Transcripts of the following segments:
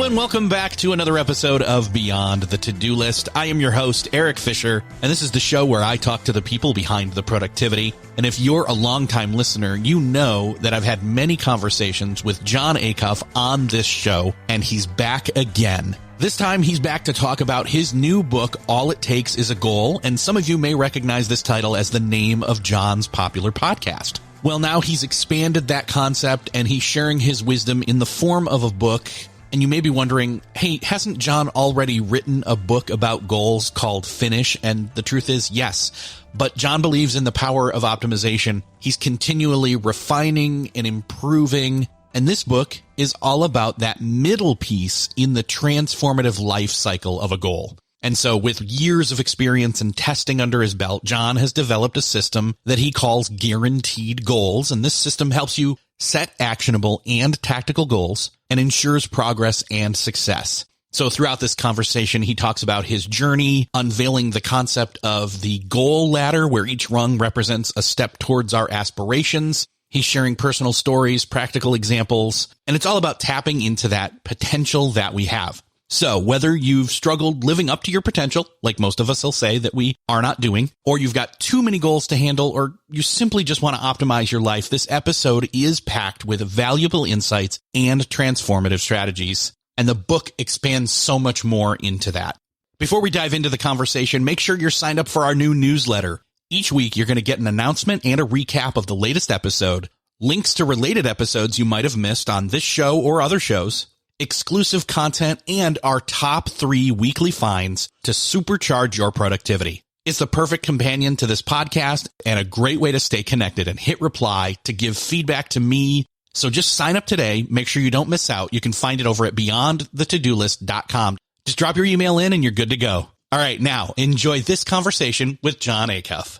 and welcome back to another episode of Beyond the To-Do List. I am your host, Eric Fisher, and this is the show where I talk to the people behind the productivity. And if you're a longtime listener, you know that I've had many conversations with Jon Acuff on this show, and he's back again. This time, he's back to talk about his new book, All It Takes Is a Goal, and some of you may recognize this title as the name of Jon's popular podcast. Well, now he's expanded that concept, and he's sharing his wisdom in the form of a book. And you may be wondering, hey, hasn't Jon already written a book about goals called Finish? And the truth is, yes. But Jon believes in the power of optimization. He's continually refining and improving. And this book is all about that middle piece in the transformative life cycle of a goal. And so with years of experience and testing under his belt, Jon has developed a system that he calls guaranteed goals. And this system helps you set actionable and tactical goals and ensures progress and success. So throughout this conversation, he talks about his journey, unveiling the concept of the goal ladder, where each rung represents a step towards our aspirations. He's sharing personal stories, practical examples, and it's all about tapping into that potential that we have. So whether you've struggled living up to your potential, like most of us will say that we are not doing, or you've got too many goals to handle, or you simply just want to optimize your life, this episode is packed with valuable insights and transformative strategies. And the book expands so much more into that. Before we dive into the conversation, make sure you're signed up for our new newsletter. Each week, you're going to get an announcement and a recap of the latest episode, links to related episodes you might have missed on this show or other shows, exclusive content, and our top 3 weekly finds to supercharge your productivity. It's the perfect companion to this podcast and a great way to stay connected and hit reply to give feedback to me. So just sign up today. Make sure you don't miss out. You can find it over at beyondthetodolist.com. Just drop your email in and you're good to go. All right, now enjoy this conversation with Jon Acuff.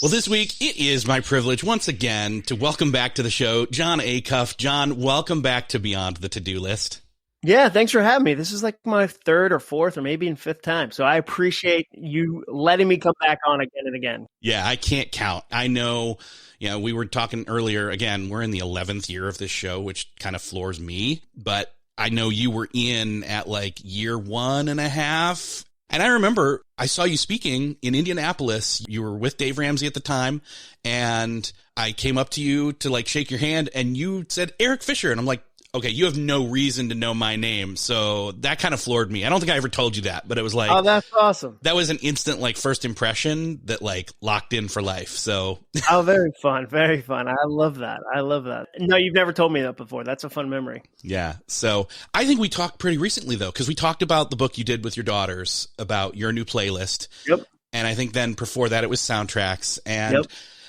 Well, this week, it is my privilege once again to welcome back to the show, Jon Acuff. Jon, welcome back to Beyond the To-Do List. Yeah, thanks for having me. This is like my 3rd or 4th or maybe in 5th time. So I appreciate you letting me come back on again and again. Yeah, I can't count. I know, we were talking earlier, again, we're in the 11th year of this show, which kind of floors me. But I know you were in at like year 1.5. And I remember I saw you speaking in Indianapolis. You were with Dave Ramsey at the time, and I came up to you to like shake your hand, and you said Eric Fisher, and I'm like, okay, you have no reason to know my name. So that kind of floored me. I don't think I ever told you that, but it was like, oh, that's awesome. That was an instant like first impression that like locked in for life. So oh, very fun. Very fun. I love that. I love that. No, you've never told me that before. That's a fun memory. Yeah. So I think we talked pretty recently though, because we talked about the book you did with your daughters about your new playlist. Yep. And I think then before that it was soundtracks. And yep.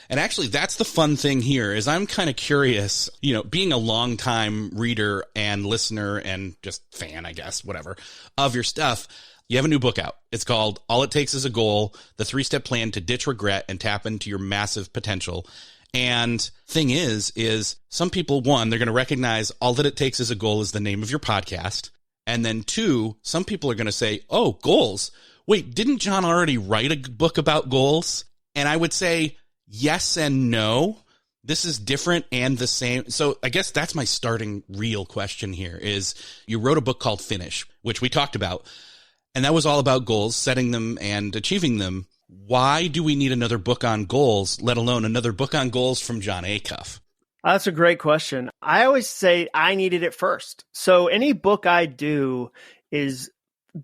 And actually, that's the fun thing here is I'm kind of curious, being a longtime reader and listener and just fan, I guess, whatever, of your stuff. You have a new book out. It's called All It Takes Is a Goal, the 3-step plan to ditch regret and tap into your massive potential. And thing is some people, one, they're going to recognize All That It Takes Is a Goal is the name of your podcast. And then 2, some people are going to say, oh, goals. Wait, didn't Jon already write a book about goals? And I would say, yes and no. This is different and the same. So I guess that's my starting real question here is you wrote a book called Finish, which we talked about, and that was all about goals, setting them and achieving them. Why do we need another book on goals, let alone another book on goals from Jon Acuff? That's a great question. I always say I needed it first. So any book I do is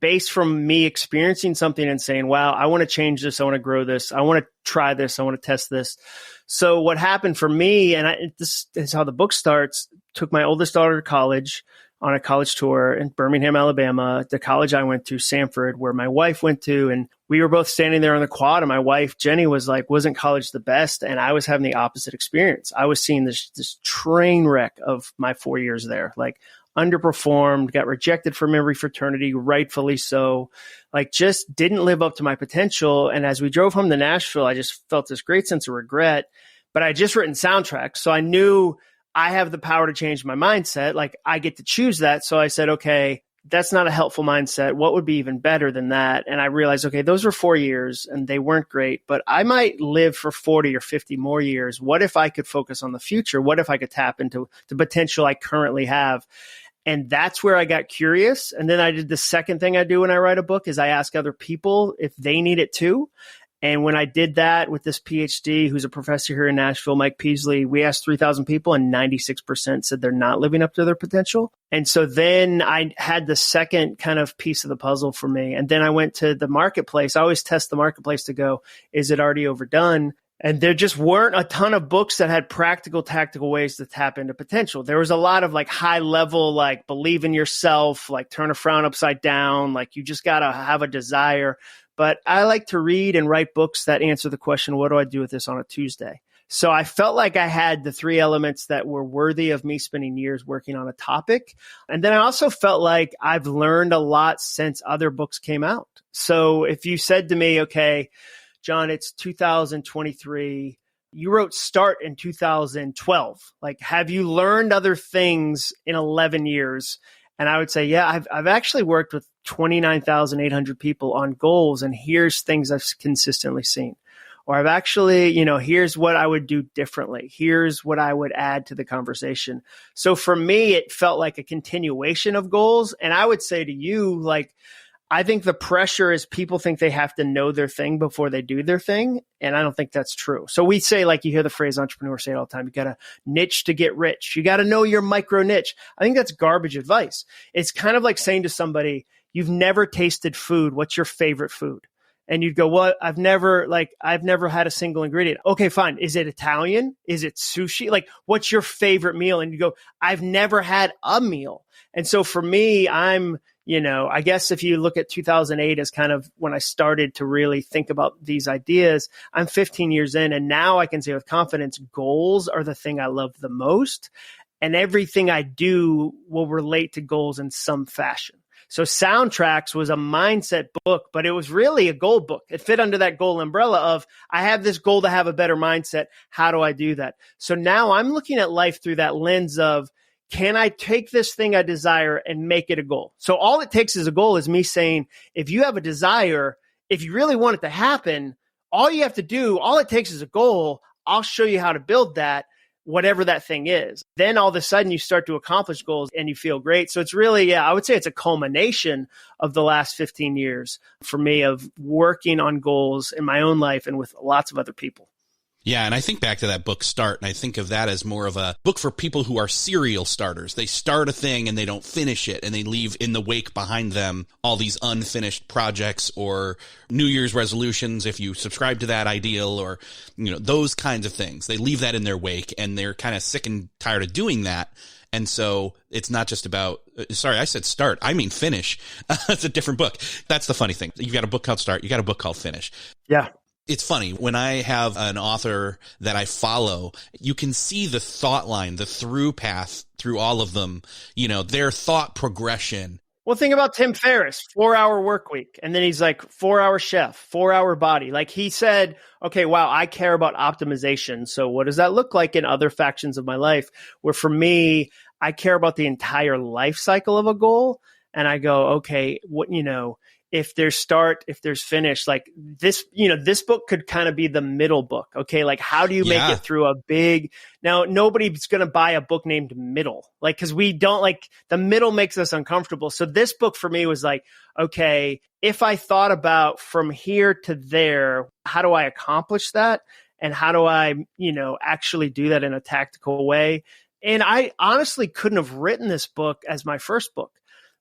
based from me experiencing something and saying, wow, I want to change this. I want to grow this. I want to try this. I want to test this. So what happened for me, and this is how the book starts, took my oldest daughter to college on a college tour in Birmingham, Alabama, the college I went to, Samford, where my wife went to. And we were both standing there on the quad. And my wife, Jenny, was like, wasn't college the best? And I was having the opposite experience. I was seeing this train wreck of my 4 years there, like underperformed, got rejected from every fraternity, rightfully so, like just didn't live up to my potential. And as we drove home to Nashville, I just felt this great sense of regret, but I had just written soundtracks. So I knew I have the power to change my mindset. Like I get to choose that. So I said, okay, that's not a helpful mindset. What would be even better than that? And I realized, okay, those were 4 years and they weren't great, but I might live for 40 or 50 more years. What if I could focus on the future? What if I could tap into the potential I currently have? And that's where I got curious. And then I did the second thing I do when I write a book is I ask other people if they need it too. And when I did that with this PhD, who's a professor here in Nashville, Mike Peasley, we asked 3,000 people and 96% said they're not living up to their potential. And so then I had the second kind of piece of the puzzle for me. And then I went to the marketplace. I always test the marketplace to go, is it already overdone? And there just weren't a ton of books that had practical, tactical ways to tap into potential. There was a lot of like high level, like believe in yourself, like turn a frown upside down, like you just got to have a desire. But I like to read and write books that answer the question, what do I do with this on a Tuesday? So I felt like I had the three elements that were worthy of me spending years working on a topic. And then I also felt like I've learned a lot since other books came out. So if you said to me, okay, John, it's 2023. You wrote Start in 2012. Like, have you learned other things in 11 years? And I would say, yeah, I've actually worked with 29,800 people on goals, and here's things I've consistently seen. Or I've actually, here's what I would do differently. Here's what I would add to the conversation. So for me, it felt like a continuation of goals. And I would say to you, like, I think the pressure is people think they have to know their thing before they do their thing. And I don't think that's true. So we say, like you hear the phrase entrepreneurs say it all the time, you got to niche to get rich. You got to know your micro niche. I think that's garbage advice. It's kind of like saying to somebody, you've never tasted food. What's your favorite food? And you'd go, well, I've never had a single ingredient. Okay, fine. Is it Italian? Is it sushi? Like, what's your favorite meal? And you go, I've never had a meal. And so for me, I guess if you look at 2008 as kind of when I started to really think about these ideas, I'm 15 years in, and now I can say with confidence, goals are the thing I love the most. And everything I do will relate to goals in some fashion. So Soundtracks was a mindset book, but it was really a goal book. It fit under that goal umbrella of, I have this goal to have a better mindset. How do I do that? So now I'm looking at life through that lens of, can I take this thing I desire and make it a goal? So all it takes as a goal is me saying, if you have a desire, if you really want it to happen, all you have to do, all it takes is a goal. I'll show you how to build that, whatever that thing is. Then all of a sudden you start to accomplish goals and you feel great. So it's really, I would say it's a culmination of the last 15 years for me of working on goals in my own life and with lots of other people. Yeah, and I think back to that book Start, and I think of that as more of a book for people who are serial starters. They start a thing and they don't finish it, and they leave in the wake behind them all these unfinished projects or New Year's resolutions, if you subscribe to that ideal, or those kinds of things. They leave that in their wake, and they're kind of sick and tired of doing that. And so it's not just about, sorry, I said start. I mean finish. It's a different book. That's the funny thing. You've got a book called Start. You got a book called Finish. Yeah. It's funny, when I have an author that I follow, you can see the thought line, the through path through all of them, their thought progression. Well, think about Tim Ferriss, 4-hour work week. And then he's like 4-hour chef, 4-hour body. Like he said, okay, wow, I care about optimization. So what does that look like in other factions of my life? Where for me, I care about the entire life cycle of a goal. And I go, okay, if there's start, if there's finish, like this, this book could kind of be the middle book. Okay. Like how do you make it through a big, now nobody's going to buy a book named Middle, like, cause we don't like the middle makes us uncomfortable. So this book for me was like, okay, if I thought about from here to there, how do I accomplish that? And how do I, actually do that in a tactical way? And I honestly couldn't have written this book as my first book.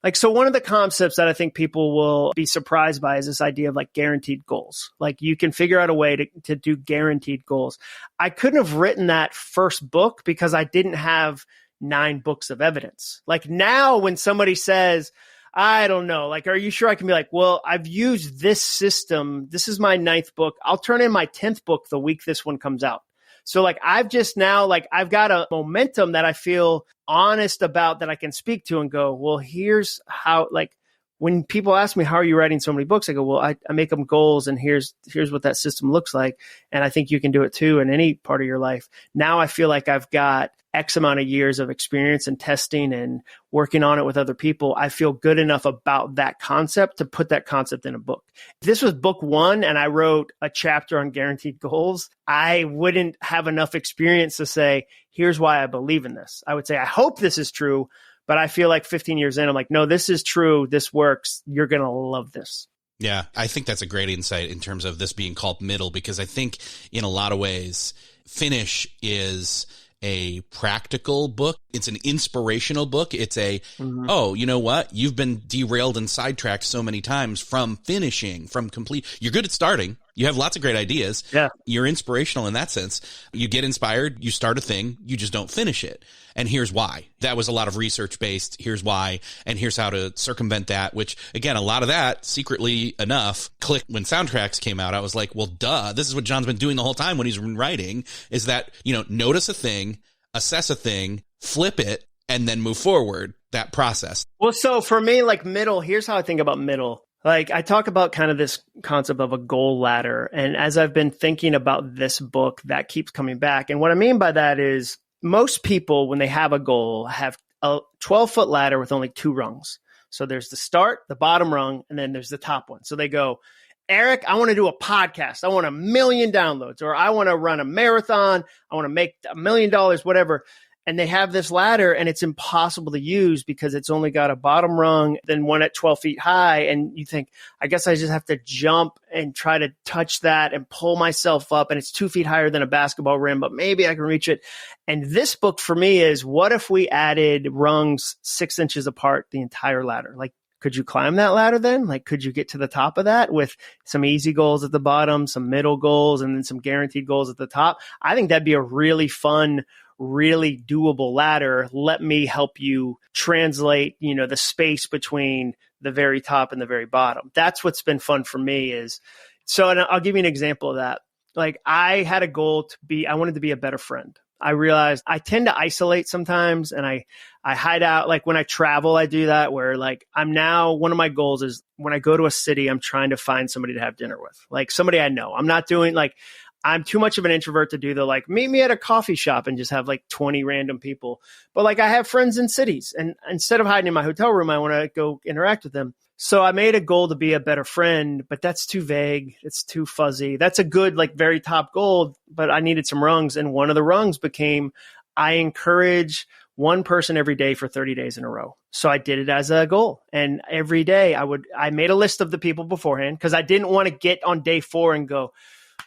Like, so one of the concepts that I think people will be surprised by is this idea of like guaranteed goals. Like you can figure out a way to do guaranteed goals. I couldn't have written that first book because I didn't have 9 books of evidence. Like now when somebody says, I don't know, like, are you sure? I can be like, well, I've used this system. This is my 9th book. I'll turn in my 10th book the week this one comes out. So like I've just now, like I've got a momentum that I feel honest about that I can speak to and go, well, here's how, like when people ask me, how are you writing so many books? I go, well, I make them goals and here's what that system looks like. And I think you can do it too in any part of your life. Now I feel like I've got X amount of years of experience and testing and working on it with other people. I feel good enough about that concept to put that concept in a book. If this was book 1 and I wrote a chapter on guaranteed goals, I wouldn't have enough experience to say, here's why I believe in this. I would say, I hope this is true, but I feel like 15 years in, I'm like, no, this is true. This works. You're going to love this. Yeah, I think that's a great insight in terms of this being called middle, because I think in a lot of ways, Finish is a practical book. It's an inspirational book. It's a, oh, you know what? You've been derailed and sidetracked so many times from finishing, from complete. You're good at starting. You have lots of great ideas. Yeah. You're inspirational in that sense. You get inspired, you start a thing, you just don't finish it. And here's why. That was a lot of research based. Here's why. And here's how to circumvent that, which again, a lot of that secretly enough clicked when Soundtracks came out. I was like, well, duh, this is what John's been doing the whole time when he's been writing, is that, you know, notice a thing, assess a thing, flip it, and then move forward, that process. Well, so for me, like middle, here's how I think about middle. Like I talk about kind of this concept of a goal ladder. And as I've been thinking about this book, that keeps coming back. And what I mean by that is most people, when they have a goal, have a 12-foot ladder with only 2 rungs. So there's the start, the bottom rung, and then there's the top one. So they go, Eric, I want to do a podcast. I want 1 million downloads, or I want to run a marathon. I want to make $1 million, whatever. And they have this ladder and it's impossible to use because it's only got a bottom rung, then one at 12 feet high. And you think, I guess I just have to jump and try to touch that and pull myself up. And it's 2 feet higher than a basketball rim, but maybe I can reach it. And this book for me is, what if we added rungs 6 inches apart the entire ladder? Like, could you climb that ladder then? Like, could you get to the top of that with some easy goals at the bottom, some middle goals, and then some guaranteed goals at the top? I think that'd be a really fun, really doable ladder. Let me help you translate, you know, the space between the very top and the very bottom. That's what's been fun for me is, so, and I'll give you an example of that. Like I had a goal to be, I wanted to be a better friend. I realized I tend to isolate sometimes and I hide out. Like when I travel, I do that where like I'm now, one of my goals is when I go to a city, I'm trying to find somebody to have dinner with, like somebody I know. I'm not doing like, I'm too much of an introvert to do the like, meet me at a coffee shop and just have like 20 random people. But like I have friends in cities and instead of hiding in my hotel room, I want to go interact with them. So I made a goal to be a better friend, but that's too vague. It's too fuzzy. That's a good, like very top goal, but I needed some rungs. And one of the rungs became, I encourage one person every day for 30 days in a row. So I did it as a goal. And every day I made a list of the people beforehand because I didn't want to get on day 4 and go,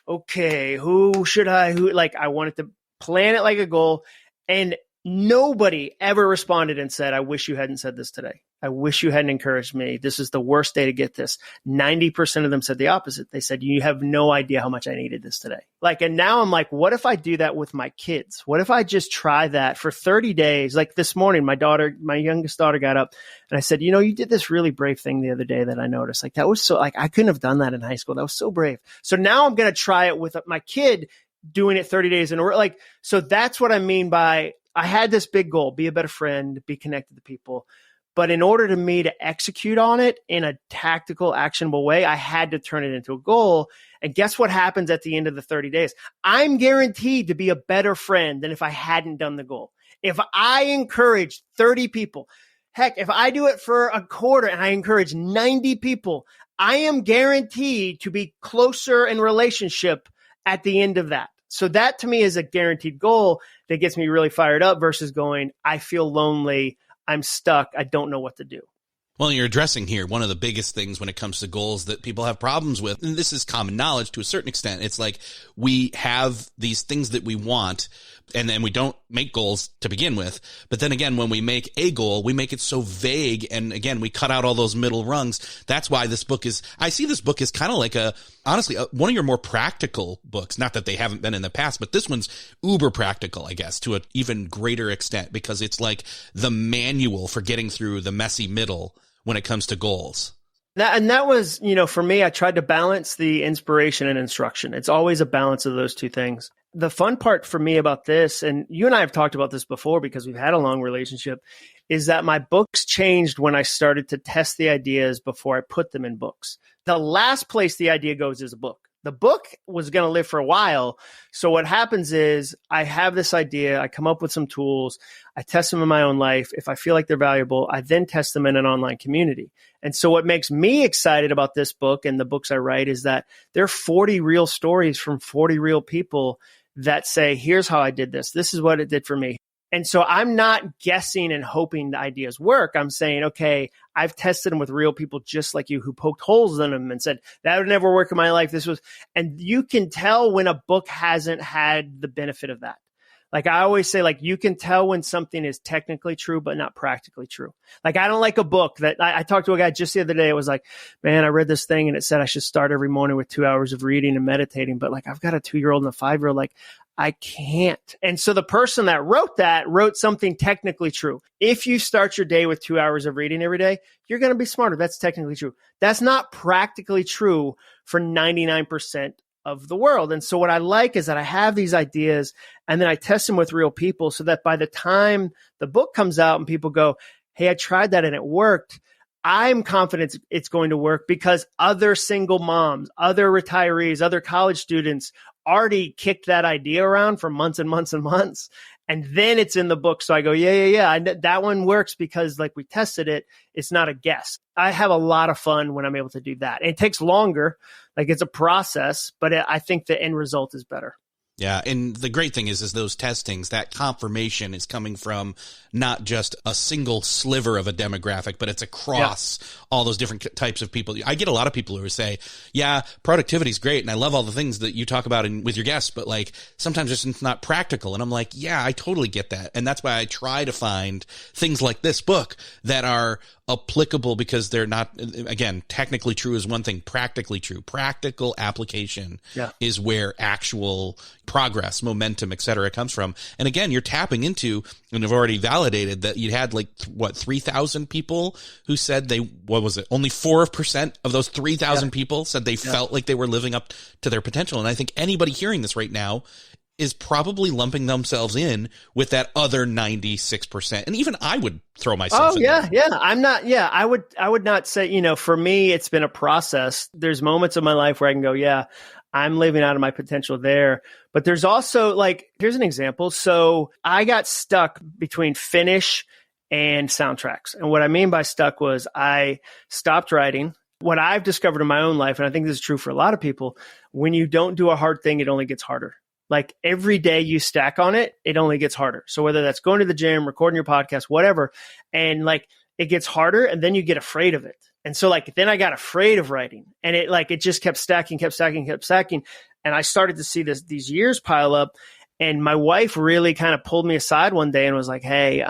okay, like I wanted to plan it like a goal. And nobody ever responded and said, I wish you hadn't said this today. I wish you hadn't encouraged me. This is the worst day to get this. 90% of them said the opposite. They said, you have no idea how much I needed this today. Like, and now I'm like, what if I do that with my kids? What if I just try that for 30 days? Like this morning, my youngest daughter got up and I said, you know, you did this really brave thing the other day that I noticed. Like that was so, like, I couldn't have done that in high school. That was so brave. So now I'm going to try it with my kid doing it 30 days in a row. Like, so that's what I mean by, I had this big goal, be a better friend, be connected to people. But in order to me to execute on it in a tactical, actionable way, I had to turn it into a goal. And guess what happens at the end of the 30 days? I'm guaranteed to be a better friend than if I hadn't done the goal. If I encourage 30 people, heck, if I do it for a quarter and I encourage 90 people, I am guaranteed to be closer in relationship at the end of that. So that to me is a guaranteed goal that gets me really fired up versus going, I feel lonely. I'm stuck. I don't know what to do. Well, you're addressing here one of the biggest things when it comes to goals that people have problems with. And this is common knowledge to a certain extent. It's like we have these things that we want and then we don't make goals to begin with. But then again, when we make a goal, we make it so vague. And again, we cut out all those middle rungs. That's why this book is, I see this book as kind of like honestly, one of your more practical books. Not that they haven't been in the past, but this one's uber practical, I guess, to an even greater extent, because it's like the manual for getting through the messy middle when it comes to goals. That was, you know, for me, I tried to balance the inspiration and instruction. It's always a balance of those two things. The fun part for me about this, and you and I have talked about this before because we've had a long relationship, is that my books changed when I started to test the ideas before I put them in books. The last place the idea goes is a book. The book was going to live for a while. So what happens is I have this idea, I come up with some tools, I test them in my own life. If I feel like they're valuable, I then test them in an online community. And so what makes me excited about this book and the books I write is that there are 40 real stories from 40 real people that say, here's how I did this. This is what it did for me. And so I'm not guessing and hoping the ideas work. I'm saying, okay, I've tested them with real people just like you who poked holes in them and said, that would never work in my life. And you can tell when a book hasn't had the benefit of that. Like I always say, like you can tell when something is technically true, but not practically true. Like I don't like a book that I talked to a guy just the other day. It was like, man, I read this thing and it said I should start every morning with 2 hours of reading and meditating. But like I've got a 2-year-old and a 5-year-old, like I can't. And so the person that wrote something technically true. If you start your day with 2 hours of reading every day, you're going to be smarter. That's technically true. That's not practically true for 99% of the world. And so what I like is that I have these ideas and then I test them with real people so that by the time the book comes out and people go, hey, I tried that and it worked, I'm confident it's going to work because other single moms, other retirees, other college students already kicked that idea around for months and months and months. And then it's in the book. So I go, yeah. That one works because like we tested it. It's not a guess. I have a lot of fun when I'm able to do that. And it takes longer. Like it's a process, but I think the end result is better. Yeah. And the great thing is those testings, that confirmation is coming from not just a single sliver of a demographic, but it's across all those different types of people. I get a lot of people who say, yeah, productivity is great. And I love all the things that you talk about with your guests, but like sometimes it's not practical. And I'm like, yeah, I totally get that. And that's why I try to find things like this book that are applicable because they're not, again, technically true is one thing, practically true. Practical application is where actual progress, momentum, et cetera, comes from. And again, you're tapping into, and I've already validated that you had like, 3,000 people who said only 4% of those 3,000 people said they felt like they were living up to their potential. And I think anybody hearing this right now is probably lumping themselves in with that other 96%. And even I would throw myself in there. I would not say, for me, it's been a process. There's moments of my life where I can go, yeah, I'm living out of my potential there. But there's also like, here's an example. So I got stuck between finish and soundtracks. And what I mean by stuck was I stopped writing. What I've discovered in my own life, and I think this is true for a lot of people, when you don't do a hard thing, it only gets harder. Like every day you stack on it, it only gets harder. So whether that's going to the gym, recording your podcast, whatever, and like it gets harder and then you get afraid of it. And so like, then I got afraid of writing and it just kept stacking. And I started to see these years pile up. And my wife really kind of pulled me aside one day and was like, hey,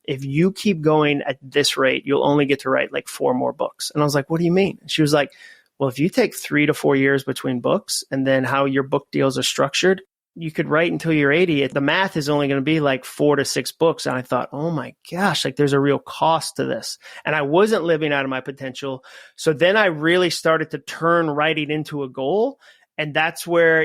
if you keep going at this rate, you'll only get to write like 4 more books. And I was like, what do you mean? And she was like, well, if you take 3 to 4 years between books and then how your book deals are structured, you could write until you're 80. The math is only going to be like 4 to 6 books. And I thought, oh my gosh, like there's a real cost to this. And I wasn't living out of my potential. So then I really started to turn writing into a goal. And that's where,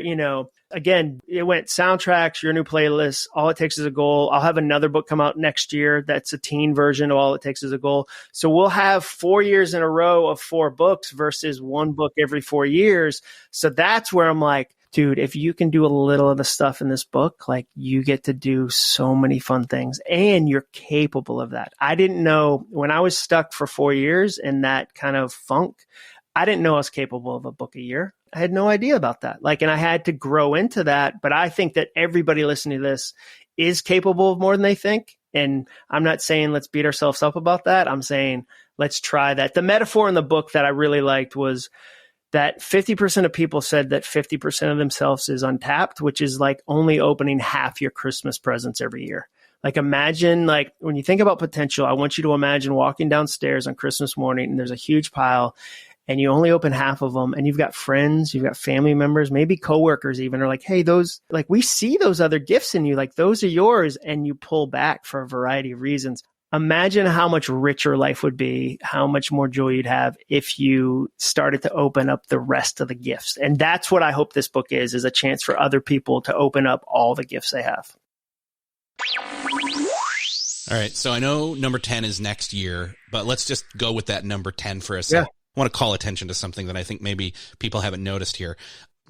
again, it went soundtracks, your new playlist, all it takes is a goal. I'll have another book come out next year. That's a teen version of all it takes is a goal. So we'll have 4 years in a row of 4 books versus 1 book every 4 years. So that's where I'm like, dude, if you can do a little of the stuff in this book, like you get to do so many fun things and you're capable of that. I didn't know when I was stuck for 4 years in that kind of funk, I didn't know I was capable of a book a year. I had no idea about that. And I had to grow into that. But I think that everybody listening to this is capable of more than they think. And I'm not saying let's beat ourselves up about that. I'm saying let's try that. The metaphor in the book that I really liked was that 50% of people said that 50% of themselves is untapped, which is like only opening half your Christmas presents every year. Like imagine, like when you think about potential, I want you to imagine walking downstairs on Christmas morning and there's a huge pile and you only open half of them and you've got friends, you've got family members, maybe coworkers even are like, hey, those, like we see those other gifts in you, like those are yours, and you pull back for a variety of reasons. Imagine how much richer life would be, how much more joy you'd have if you started to open up the rest of the gifts. And that's what I hope this book is a chance for other people to open up all the gifts they have. All right. So I know number 10 is next year, but let's just go with that number 10 for a second. I want to call attention to something that I think maybe people haven't noticed here.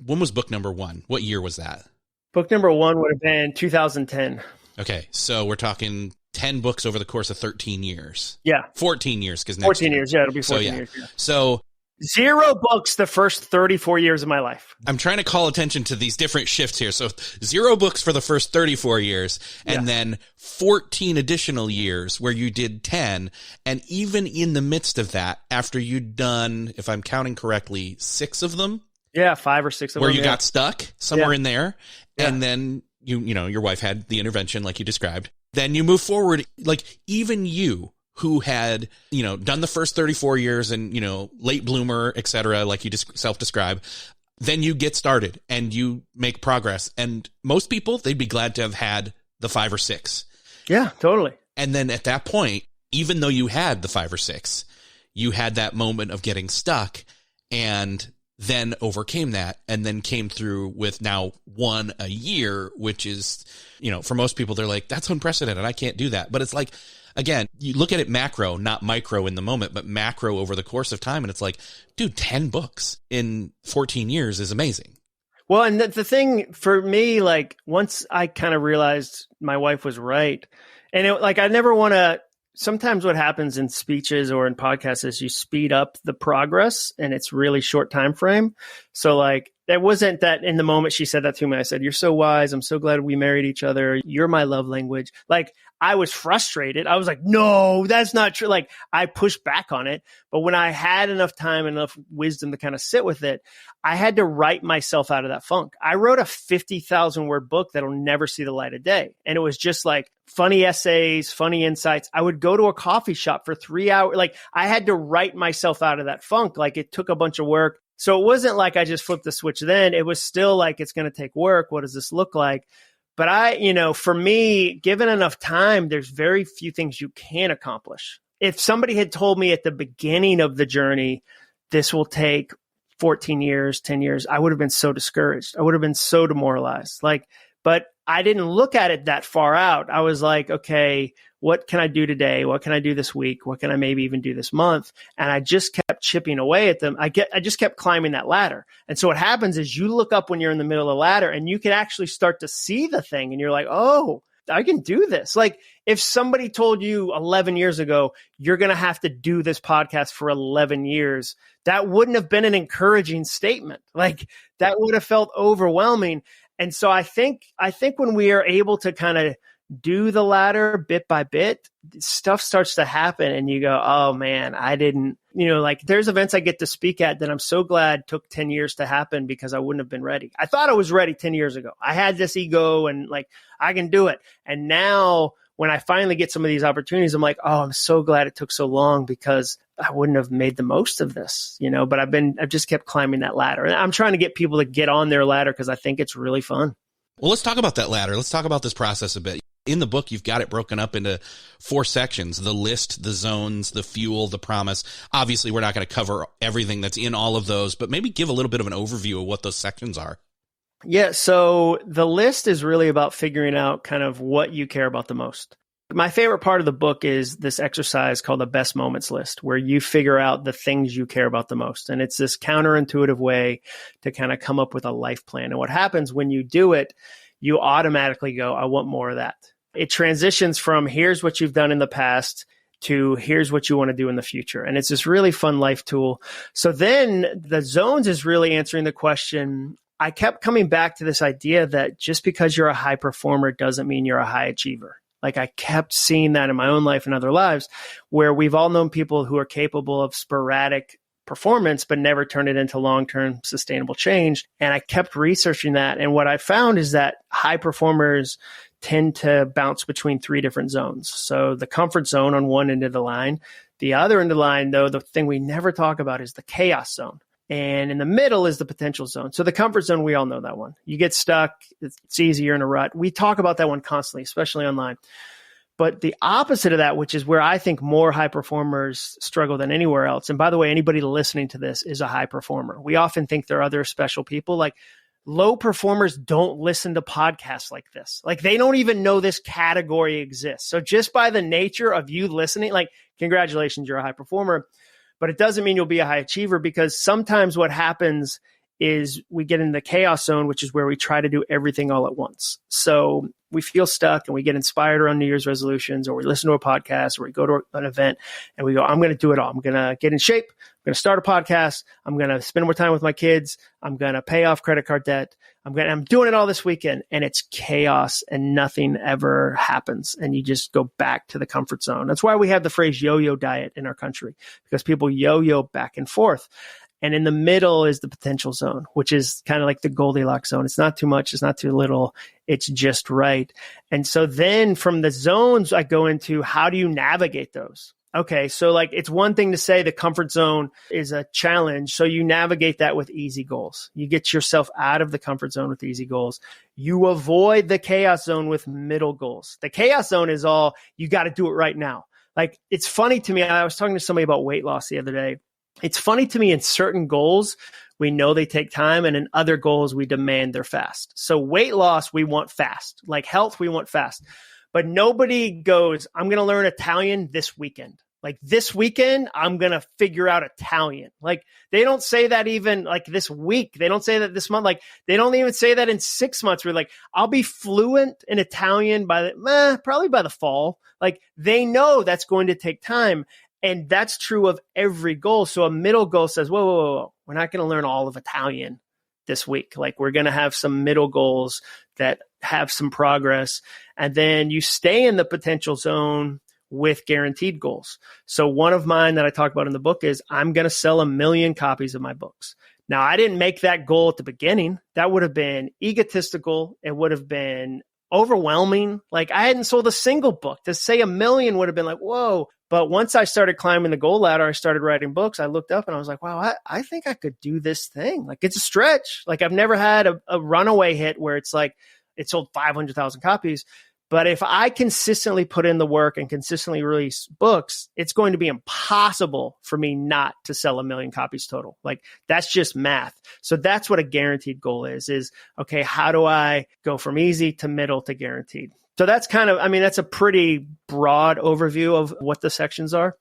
When was book number 1? What year was that? Book number 1 would have been 2010. Okay. So we're talking 10 books over the course of 13 years. Yeah. 14 years. 14 years. Yeah. It'll be 14 years. Yeah. So 0 books the first 34 years of my life. I'm trying to call attention to these different shifts here. So 0 books for the first 34 years and then 14 additional years where you did 10. And even in the midst of that, after you'd done, if I'm counting correctly, 6 of them. Yeah, 5 or 6 of them. Where you got stuck somewhere in there. Yeah. And then you know, your wife had the intervention like you described. Then you move forward. Like even you, who had, you know, done the first 34 years and, you know, late bloomer, et cetera, like you just self-describe, then you get started and you make progress. And most people, they'd be glad to have had the 5 or 6. Yeah, totally. And then at that point, even though you had the 5 or 6, you had that moment of getting stuck and then overcame that and then came through with now 1 a year, which is, you know, for most people, they're like, that's unprecedented. I can't do that. But it's like, again, you look at it macro, not micro in the moment, but macro over the course of time. And it's like, dude, 10 books in 14 years is amazing. Well, and the thing for me, like once I kind of realized my wife was right, and it, like I never want to, sometimes what happens in speeches or in podcasts is you speed up the progress and it's really short time frame. So like, it wasn't that in the moment she said that to me, I said, you're so wise. I'm so glad we married each other. You're my love language. Like I was frustrated. I was like, no, that's not true. Like I pushed back on it. But when I had enough time, enough wisdom to kind of sit with it, I had to write myself out of that funk. I wrote a 50,000 word book that'll never see the light of day. And it was just like funny essays, funny insights. I would go to a coffee shop for 3 hours. Like I had to write myself out of that funk. Like it took a bunch of work. So it wasn't like I just flipped the switch then. It was still like, it's going to take work. What does this look like? But I, you know, for me, given enough time, there's very few things you can accomplish. If somebody had told me at the beginning of the journey, this will take 14 years, 10 years, I would have been so discouraged. I would have been so demoralized. Like, but I didn't look at it that far out. I was like, okay, what can I do today? What can I do this week? What can I maybe even do this month? And I just kept chipping away at them. I just kept climbing that ladder. And so what happens is you look up when you're in the middle of the ladder and you can actually start to see the thing and you're like, oh, I can do this. Like if somebody told you 11 years ago, you're going to have to do this podcast for 11 years, that wouldn't have been an encouraging statement. Like that would have felt overwhelming. And so I think when we are able to kind of do the ladder bit by bit, stuff starts to happen and you go, oh man, I didn't, you know, like there's events I get to speak at that I'm so glad took 10 years to happen because I wouldn't have been ready. I thought I was ready 10 years ago. I had this ego and like, I can do it. And now when I finally get some of these opportunities, I'm like, oh, I'm so glad it took so long because I wouldn't have made the most of this, you know, but I've just kept climbing that ladder. And I'm trying to get people to get on their ladder because I think it's really fun. Well, let's talk about that ladder. Let's talk about this process a bit. In the book, you've got it broken up into 4 sections: the list, the zones, the fuel, the promise. Obviously, we're not going to cover everything that's in all of those, but maybe give a little bit of an overview of what those sections are. Yeah. So the list is really about figuring out kind of what you care about the most. My favorite part of the book is this exercise called the best moments list, where you figure out the things you care about the most. And it's this counterintuitive way to kind of come up with a life plan. And what happens when you do it, you automatically go, I want more of that. It transitions from here's what you've done in the past to here's what you want to do in the future. And it's this really fun life tool. So then the zones is really answering the question. I kept coming back to this idea that just because you're a high performer doesn't mean you're a high achiever. Like I kept seeing that in my own life and other lives where we've all known people who are capable of sporadic performance, but never turn it into long-term sustainable change. And I kept researching that. And what I found is that high performers tend to bounce between 3 different zones. So the comfort zone on one end of the line, the other end of the line, though, the thing we never talk about is the chaos zone. And in the middle is the potential zone. So the comfort zone, we all know that one. You get stuck. It's easy. You're in a rut. We talk about that one constantly, especially online. But the opposite of that, which is where I think more high performers struggle than anywhere else. And by the way, anybody listening to this is a high performer. We often think there are other special people. Like low performers don't listen to podcasts like this. Like they don't even know this category exists. So just by the nature of you listening, like congratulations, you're a high performer. But it doesn't mean you'll be a high achiever because sometimes what happens is we get in the chaos zone, which is where we try to do everything all at once. So we feel stuck and we get inspired around New Year's resolutions, or we listen to a podcast, or we go to an event and we go, I'm going to do it all. I'm going to get in shape. I'm going to start a podcast. I'm going to spend more time with my kids. I'm going to pay off credit card debt. I'm doing it all this weekend, and it's chaos and nothing ever happens. And you just go back to the comfort zone. That's why we have the phrase yo-yo diet in our country, because people yo-yo back and forth. And in the middle is the potential zone, which is kind of like the Goldilocks zone. It's not too much. It's not too little. It's just right. And so then from the zones, I go into how do you navigate those? Okay, so like it's one thing to say the comfort zone is a challenge. So you navigate that with easy goals. You get yourself out of the comfort zone with easy goals. You avoid the chaos zone with middle goals. The chaos zone is all, you got to do it right now. Like, it's funny to me. I was talking to somebody about weight loss the other day. It's funny to me, in certain goals, we know they take time, and in other goals, we demand they're fast. So weight loss, we want fast. Like health, we want fast. But nobody goes, I'm going to learn Italian this weekend. Like this weekend, I'm going to figure out Italian. Like they don't say that even like this week. They don't say that this month. Like they don't even say that in 6 months. We're like, I'll be fluent in Italian probably by the fall. Like they know that's going to take time. And that's true of every goal. So a middle goal says, whoa. We're not going to learn all of Italian this week. Like we're going to have some middle goals that have some progress. And then you stay in the potential zone with guaranteed goals. So one of mine that I talk about in the book is I'm going to sell 1 million copies of my books. Now, I didn't make that goal at the beginning. That would have been egotistical. It would have been overwhelming. Like I hadn't sold a single book. To say 1 million would have been like, whoa. But once I started climbing the goal ladder, I started writing books. I looked up and I was like, wow, I think I could do this thing. Like it's a stretch. Like I've never had a runaway hit where it's like it sold 500,000 copies. But if I consistently put in the work and consistently release books, it's going to be impossible for me not to sell 1 million copies total. Like that's just math. So that's what a guaranteed goal is, okay, how do I go from easy to middle to guaranteed? So that's that's a pretty broad overview of what the sections are.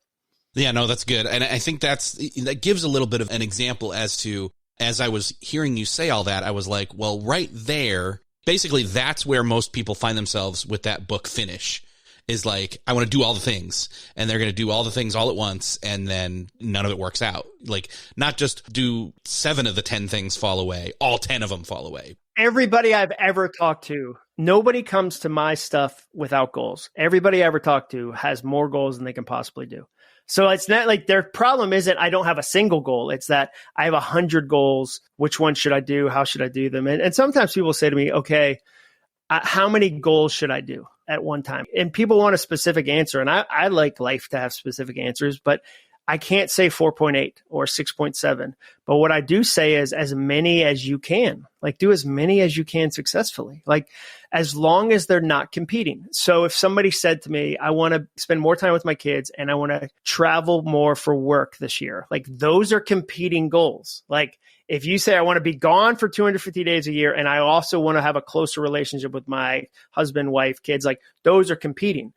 Yeah, no, that's good. And I think that gives a little bit of an example as I was hearing you say all that, I was like, well, right there, basically, that's where most people find themselves with that book finish, is like, I want to do all the things, and they're going to do all the things all at once, and then none of it works out. Like, not just do 7 of the 10 things fall away, all 10 of them fall away. Everybody I've ever talked to, nobody comes to my stuff without goals. Everybody I ever talked to has more goals than they can possibly do. So it's not like their problem isn't I don't have a single goal. It's that I have 100 goals. Which one should I do? How should I do them? And sometimes people say to me, okay, how many goals should I do at one time? And people want a specific answer. And I like life to have specific answers, but I can't say 4.8 or 6.7. But what I do say is as many as you can. Like do as many as you can successfully. Like as long as they're not competing. So if somebody said to me, I want to spend more time with my kids and I want to travel more for work this year. Like those are competing goals. Like if you say I want to be gone for 250 days a year and I also want to have a closer relationship with my husband, wife, kids, like those are competing.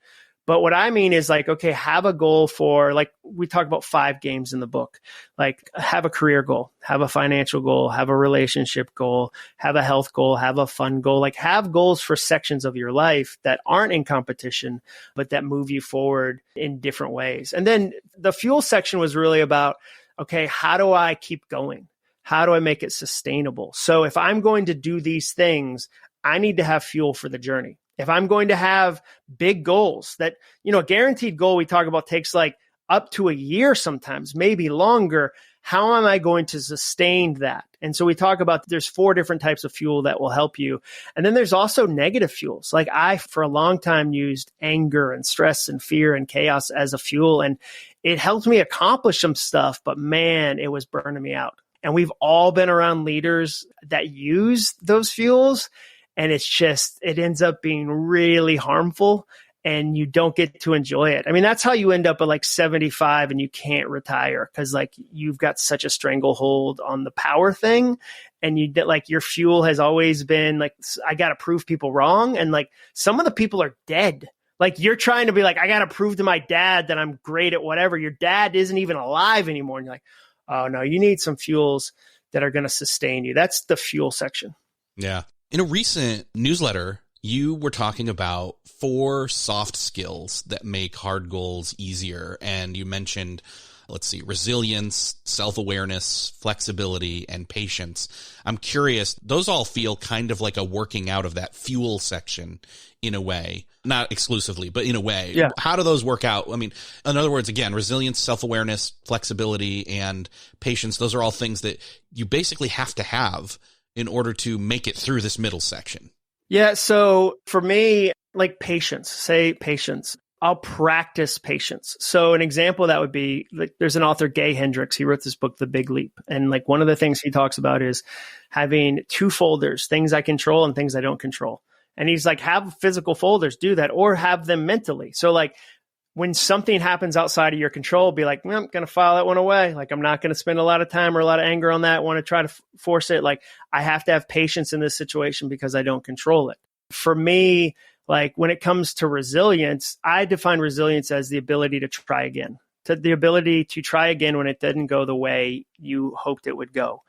But what I mean is like, okay, have a goal for, like we talk about 5 games in the book, like have a career goal, have a financial goal, have a relationship goal, have a health goal, have a fun goal, like have goals for sections of your life that aren't in competition, but that move you forward in different ways. And then the fuel section was really about, okay, how do I keep going? How do I make it sustainable? So if I'm going to do these things, I need to have fuel for the journey. If I'm going to have big goals that, a guaranteed goal we talk about takes like up to a year sometimes, maybe longer. How am I going to sustain that? And so we talk about there's 4 different types of fuel that will help you. And then there's also negative fuels. Like I, for a long time, used anger and stress and fear and chaos as a fuel. And it helped me accomplish some stuff, but man, it was burning me out. And we've all been around leaders that use those fuels. And it ends up being really harmful and you don't get to enjoy it. I mean, that's how you end up at like 75 and you can't retire because like you've got such a stranglehold on the power thing. And your fuel has always been like, I got to prove people wrong. And like some of the people are dead. Like you're trying to be like, I got to prove to my dad that I'm great at whatever. Your dad isn't even alive anymore. And you're like, oh no, you need some fuels that are going to sustain you. That's the fuel section. Yeah. In a recent newsletter You were talking about 4 soft skills that make hard goals easier. And you mentioned, let's see, resilience, self-awareness, flexibility, and patience. I'm curious, those all feel kind of like a working out of that fuel section in a way, not exclusively, but in a way. Yeah. How do those work out? I mean, in other words, again, resilience, self-awareness, flexibility, and patience, those are all things that you basically have to have in order to make it through this middle section. Yeah. So for me, like patience, say patience. I'll practice patience. So an example of that would be like there's an author, Gay Hendricks. He wrote this book, The Big Leap. And like one of the things he talks about is having 2 folders, things I control and things I don't control. And he's like, have physical folders, do that, or have them mentally. So like when something happens outside of your control, be like, I'm going to file that one away. Like, I'm not going to spend a lot of time or a lot of anger on that. Want to try to force it. Like, I have to have patience in this situation because I don't control it. For me, like when it comes to resilience, I define resilience as the ability to try again, to the ability to try again when it didn't go the way you hoped it would go.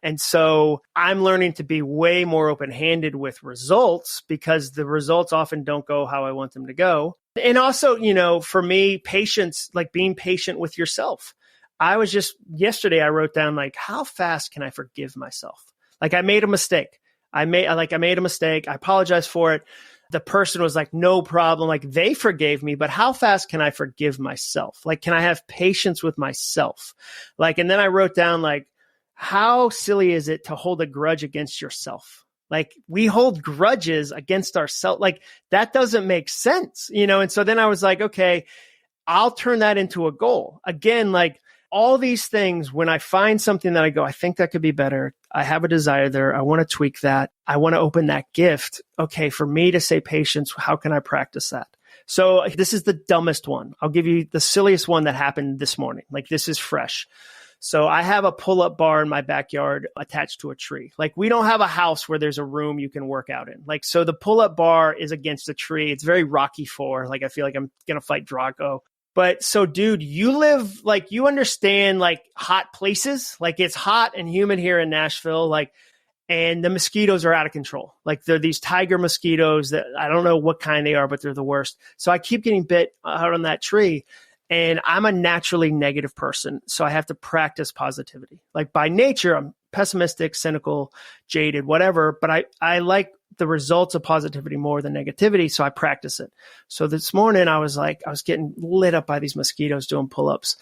And so I'm learning to be way more open-handed with results because the results often don't go how I want them to go. And also, you know, for me, patience, like being patient with yourself. I was just yesterday, I wrote down like, how fast can I forgive myself? Like I made a mistake. I made a mistake. I apologize for it. The person was like, no problem. Like they forgave me, but how fast can I forgive myself? Like, can I have patience with myself? Like, and then I wrote down like, how silly is it to hold a grudge against yourself? Like we hold grudges against ourselves. Like that doesn't make sense, you know? And so then I was like, okay, I'll turn that into a goal. Again, like all these things, when I find something that I go, I think that could be better. I have a desire there. I want to tweak that. I want to open that gift. Okay. For me to say patience, how can I practice that? So this is the dumbest one. I'll give you the silliest one that happened this morning. Like this is fresh. So I have a pull-up bar in my backyard attached to a tree. Like we don't have a house where there's a room you can work out in. Like, so the pull-up bar is against a tree. It's very Rocky IV. Like I feel like I'm going to fight Drago. But so dude, you live like, you understand like hot places. Like it's hot and humid here in Nashville. Like, and the mosquitoes are out of control. Like they're these tiger mosquitoes that I don't know what kind they are, but they're the worst. So I keep getting bit out on that tree. And I'm a naturally negative person, so I have to practice positivity. Like by nature, I'm pessimistic, cynical, jaded, whatever, but I like the results of positivity more than negativity, so I practice it. So this morning, I was getting lit up by these mosquitoes doing pull-ups.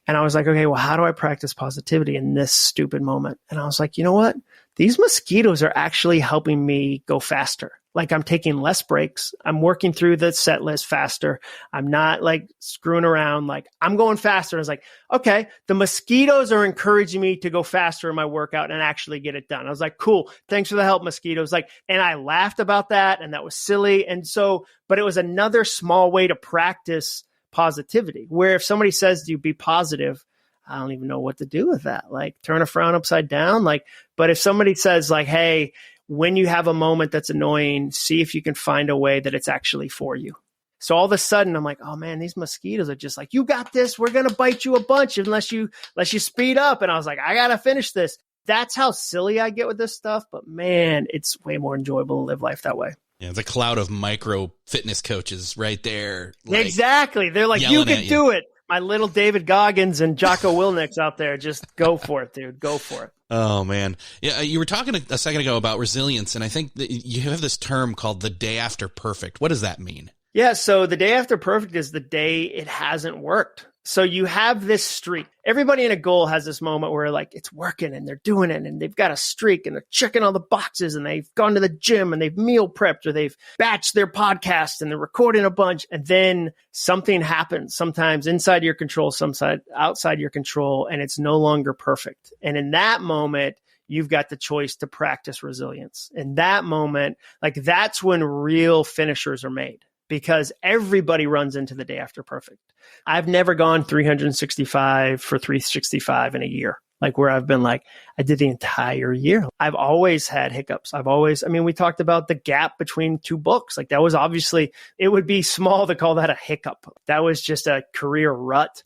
And I was like, okay, well, how do I practice positivity in this stupid moment? And I was like, you know what? These mosquitoes are actually helping me go faster. Like I'm taking less breaks. I'm working through the set list faster. I'm not like screwing around. Like I'm going faster. I was like, okay, the mosquitoes are encouraging me to go faster in my workout and actually get it done. I was like, cool. Thanks for the help, mosquitoes. Like, and I laughed about that and that was silly. And so, but it was another small way to practice positivity, where if somebody says to you, be positive, I don't even know what to do with that. Like turn a frown upside down. Like, but if somebody says like, hey, when you have a moment that's annoying, see if you can find a way that it's actually for you. So all of a sudden I'm like, oh man, these mosquitoes are just like, you got this. We're going to bite you a bunch unless you speed up. And I was like, I got to finish this. That's how silly I get with this stuff. But man, it's way more enjoyable to live life that way. Yeah, the cloud of micro fitness coaches right there. Like, exactly. They're like, you can do it. My little David Goggins and Jocko Willnick's out there. Just go for it, dude. Go for it. Oh, man. Yeah, you were talking a second ago about resilience, and I think that you have this term called the day after perfect. What does that mean? Yeah, so the day after perfect is the day it hasn't worked. So you have this streak. Everybody in a goal has this moment where like it's working and they're doing it and they've got a streak and they're checking all the boxes and they've gone to the gym and they've meal prepped or they've batched their podcast and they're recording a bunch. And then something happens, sometimes inside your control, sometimes outside your control, and it's no longer perfect. And in that moment, you've got the choice to practice resilience. In that moment, like that's when real finishers are made. Because everybody runs into the day after perfect. I've never gone 365 for 365 in a year, like where I've been like, I did the entire year. I've always had hiccups. We talked about the gap between 2 books. Like that was obviously, it would be small to call that a hiccup. That was just a career rut.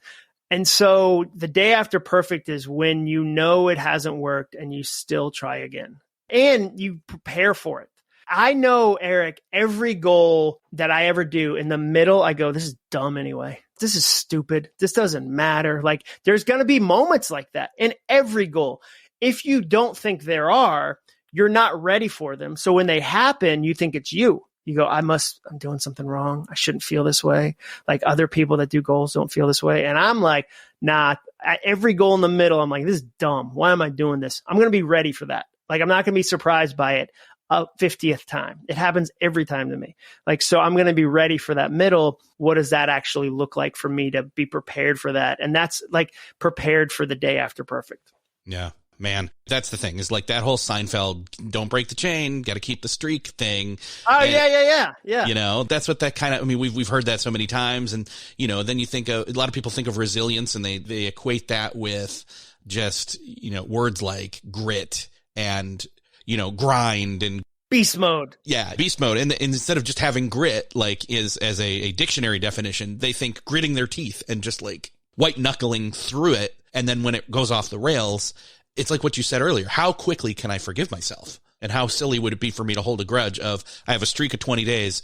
And so the day after perfect is when you know it hasn't worked and you still try again and you prepare for it. I know, Eric, every goal that I ever do in the middle, I go, this is dumb anyway. This is stupid. This doesn't matter. Like, there's going to be moments like that in every goal. If you don't think there are, you're not ready for them. So when they happen, you think it's you. You go, I'm doing something wrong. I shouldn't feel this way. Like, other people that do goals don't feel this way. And I'm like, nah, at every goal in the middle, I'm like, this is dumb. Why am I doing this? I'm going to be ready for that. Like, I'm not going to be surprised by it a 50th time. It happens every time to me. Like, so I'm going to be ready for that middle. What does that actually look like for me to be prepared for that? And that's like prepared for the day after perfect. Yeah. Man, that's the thing, is like that whole Seinfeld, don't break the chain, got to keep the streak thing. Oh, and, yeah. You know, that's what that kind of, I mean, we've heard that so many times. And, you know, then you think of, a lot of people think of resilience and they equate that with just, you know, words like grit and, you know, grind and beast mode. Yeah, beast mode. And instead of just having grit, like is as a dictionary definition, they think gritting their teeth and just like white knuckling through it. And then when it goes off the rails, it's like what you said earlier. How quickly can I forgive myself? And how silly would it be for me to hold a grudge of, I have a streak of 20 days,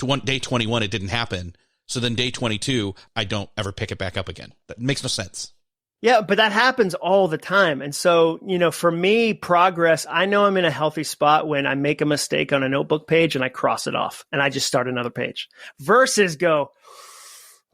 to day 21, it didn't happen. So then day 22, I don't ever pick it back up again. That makes no sense. Yeah, but that happens all the time. And so, you know, for me, progress, I know I'm in a healthy spot when I make a mistake on a notebook page and I cross it off and I just start another page versus go,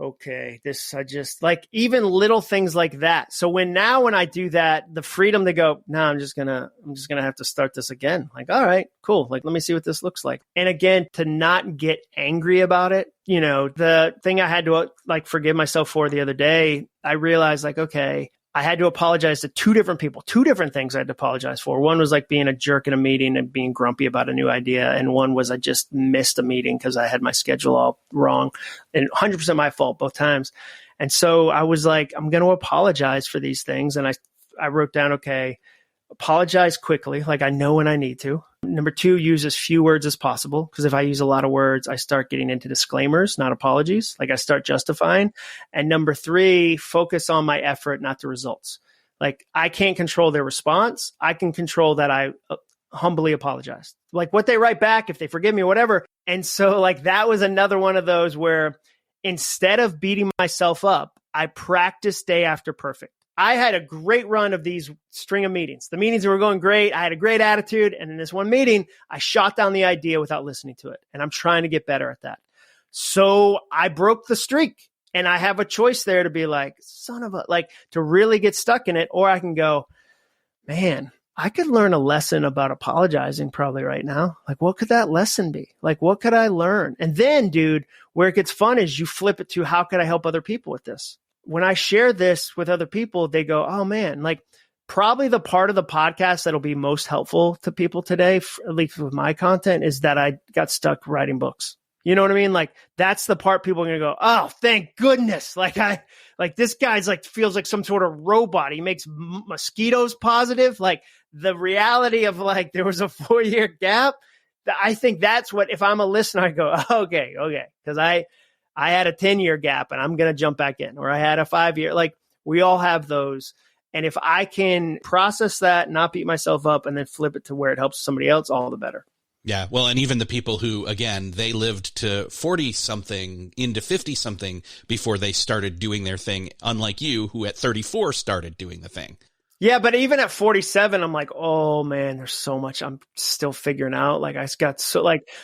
okay, I just like even little things like that. So when I do that, the freedom to go, no, I'm just gonna have to start this again. Like, all right, cool. Like, let me see what this looks like. And again, to not get angry about it. You know, the thing I had to like forgive myself for the other day, I realized like, okay, I had to apologize to two different people, two different things I had to apologize for. One was like being a jerk in a meeting and being grumpy about a new idea. And one was I just missed a meeting because I had my schedule all wrong and 100% my fault both times. And so I was like, I'm going to apologize for these things. And I wrote down, okay, apologize quickly. Like I know when I need to. Number two, use as few words as possible. Because if I use a lot of words, I start getting into disclaimers, not apologies. Like I start justifying. And number three, focus on my effort, not the results. Like I can't control their response. I can control that I humbly apologize. Like what they write back, if they forgive me or whatever. And so like that was another one of those where instead of beating myself up, I practiced day after perfect. I had a great run of these string of meetings. The meetings were going great. I had a great attitude. And in this one meeting, I shot down the idea without listening to it. And I'm trying to get better at that. So I broke the streak and I have a choice there to be like, to really get stuck in it. Or I can go, man, I could learn a lesson about apologizing probably right now. Like, what could that lesson be? Like, what could I learn? And then, dude, where it gets fun is you flip it to how could I help other people with this? When I share this with other people, they go, oh man, like probably the part of the podcast that'll be most helpful to people today, at least with my content, is that I got stuck writing books. You know what I mean? Like that's the part people are going to go, oh, thank goodness. Like this guy's like, feels like some sort of robot. He makes mosquitoes positive. Like the reality of like, there was a 4-year gap. I think that's what, if I'm a listener, I go, okay. Cause I had a 10-year gap and I'm going to jump back in, or I had a 5-year, like we all have those. And if I can process that, not beat myself up and then flip it to where it helps somebody else, all the better. Yeah. Well, and even the people who, again, they lived to 40 something into 50 something before they started doing their thing. Unlike you, who at 34 started doing the thing. Yeah, but even at 47, I'm like, oh man, there's so much I'm still figuring out. Like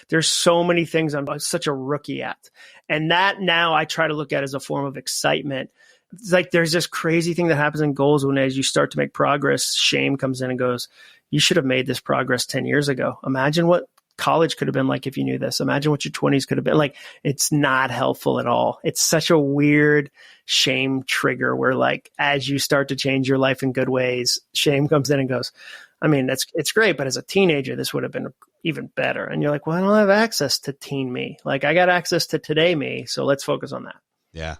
there's so many things I'm such a rookie at. And that now I try to look at as a form of excitement. It's like there's this crazy thing that happens in goals when as you start to make progress, shame comes in and goes, you should have made this progress 10 years ago. Imagine what college could have been like if you knew this. Imagine what your 20s could have been like. It's not helpful at all. It's such a weird shame trigger where like, as you start to change your life in good ways, shame comes in and goes, I mean, it's great, but as a teenager, this would have been even better. And you're like, well, I don't have access to teen me. Like I got access to today me. So let's focus on that. Yeah.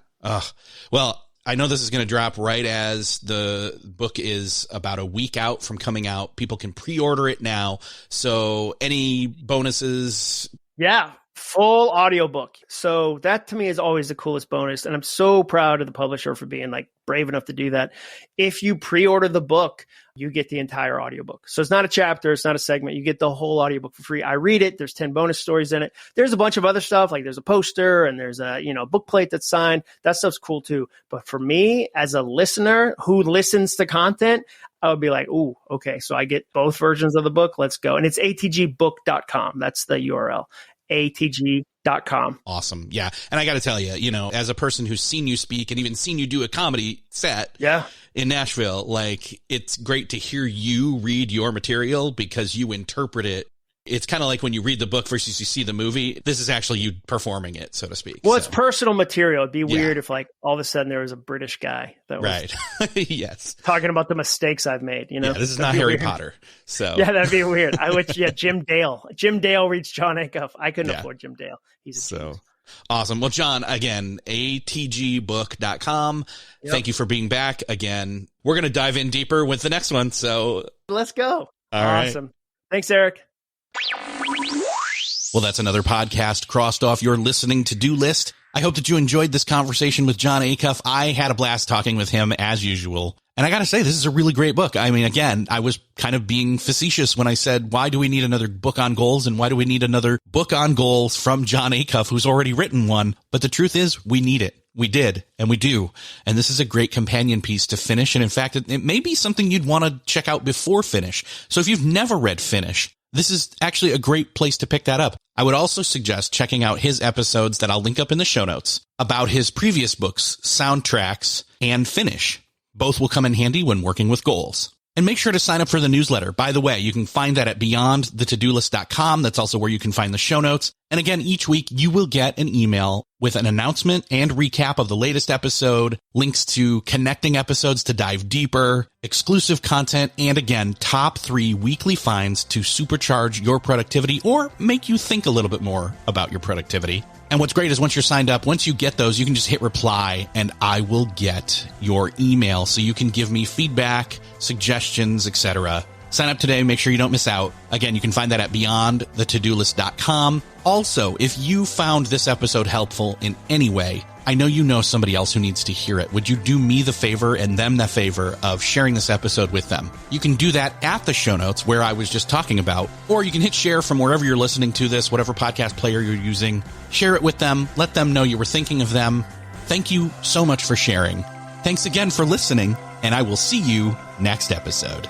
Well, I know this is going to drop right as the book is about a week out from coming out. People can pre-order it now. So any bonuses? Yeah. Full audiobook. So that to me is always the coolest bonus. And I'm so proud of the publisher for being like brave enough to do that. If you pre-order the book, you get the entire audiobook. So it's not a chapter, it's not a segment. You get the whole audiobook for free. I read it. There's 10 bonus stories in it. There's a bunch of other stuff, like there's a poster and there's a, book plate that's signed. That stuff's cool too. But for me, as a listener who listens to content, I would be like, ooh, okay, so I get both versions of the book. Let's go. And it's atgbook.com. That's the URL. atg.com. Awesome. Yeah. And I got to tell you, as a person who's seen you speak and even seen you do a comedy set in Nashville, like it's great to hear you read your material because you interpret it. It's kind of like when you read the book versus you see the movie. This is actually you performing it, so to speak. Well, it's personal material. It'd be weird if like all of a sudden there was a British guy that was yes, talking about the mistakes I've made. Yeah, this is not Harry Potter. So yeah, that'd be weird. I would. Yeah, Jim Dale. Jim Dale reads John Acuff. I couldn't afford Jim Dale. He's a genius. Awesome. Well, John, again, atgbook.com. Yep. Thank you for being back again. We're going to dive in deeper with the next one. So let's go. Awesome. Right. Thanks, Eric. Well, that's another podcast crossed off your listening to-do list. I hope that you enjoyed this conversation with John Acuff. I had a blast talking with him as usual. And I got to say, this is a really great book. I mean, again, I was kind of being facetious when I said, why do we need another book on goals? And why do we need another book on goals from John Acuff, who's already written one? But the truth is, we need it. We did, and we do. And this is a great companion piece to Finish. And in fact, it may be something you'd want to check out before Finish. So if you've never read Finish, this is actually a great place to pick that up. I would also suggest checking out his episodes that I'll link up in the show notes about his previous books, Soundtracks and Finish. Both will come in handy when working with goals. And make sure to sign up for the newsletter. By the way, you can find that at beyondthetodolist.com. That's also where you can find the show notes. And again, each week you will get an email with an announcement and recap of the latest episode, links to connecting episodes to dive deeper, exclusive content, and again, top 3 weekly finds to supercharge your productivity or make you think a little bit more about your productivity. And what's great is once you're signed up, once you get those, you can just hit reply and I will get your email so you can give me feedback, suggestions, etc. Sign up today. Make sure you don't miss out. Again, you can find that at beyondthetodolist.com. Also, if you found this episode helpful in any way, I know you know somebody else who needs to hear it. Would you do me the favor and them the favor of sharing this episode with them? You can do that at the show notes where I was just talking about, or you can hit share from wherever you're listening to this, whatever podcast player you're using. Share it with them. Let them know you were thinking of them. Thank you so much for sharing. Thanks again for listening, and I will see you next episode.